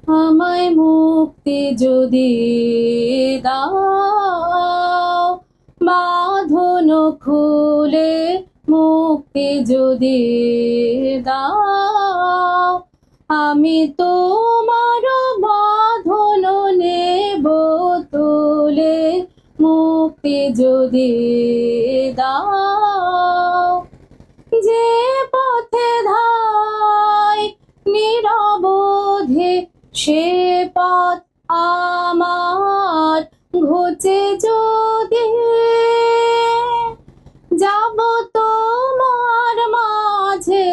আমায় মুক্তি যদি দাও, বাঁধন খুলে মুক্তি যদি দাও, আমি তোমার বাঁধন নেব তুলে, মুক্তি যদি দাও। যে পথে ধাই নিরবধি সে পথ আমার ঘুচে যদি, যাব তোমার মাঝে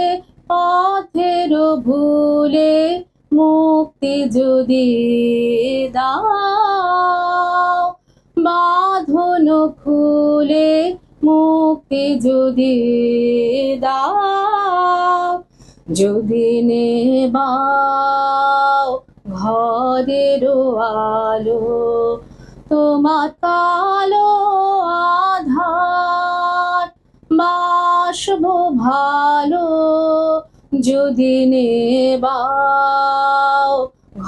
পথের ভুলে, মুক্তি যদি দাও, বাঁধন খুলে মুক্তি যদি দাও। যদি নেবাও ঘরের আলো, তোমার কালো আধার বাসব ভালো। যদি নেবাও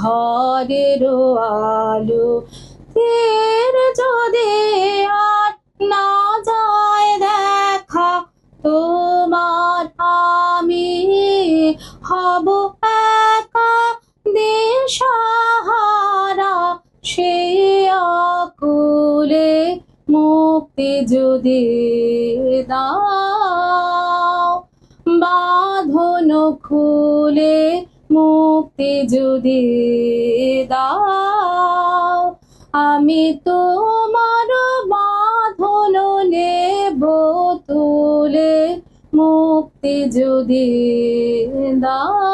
ঘরের আলো, ফের যদি আর না যায় দেখা তোমার, আমি হব একা দিশাহারা সেই আকুলে, মুক্তি যদি দাও, বাঁধন খুলে মুক্তি যদি দাও। আমি তোমার বাঁধন নেব তুলে, মুক্তি যদি দাও।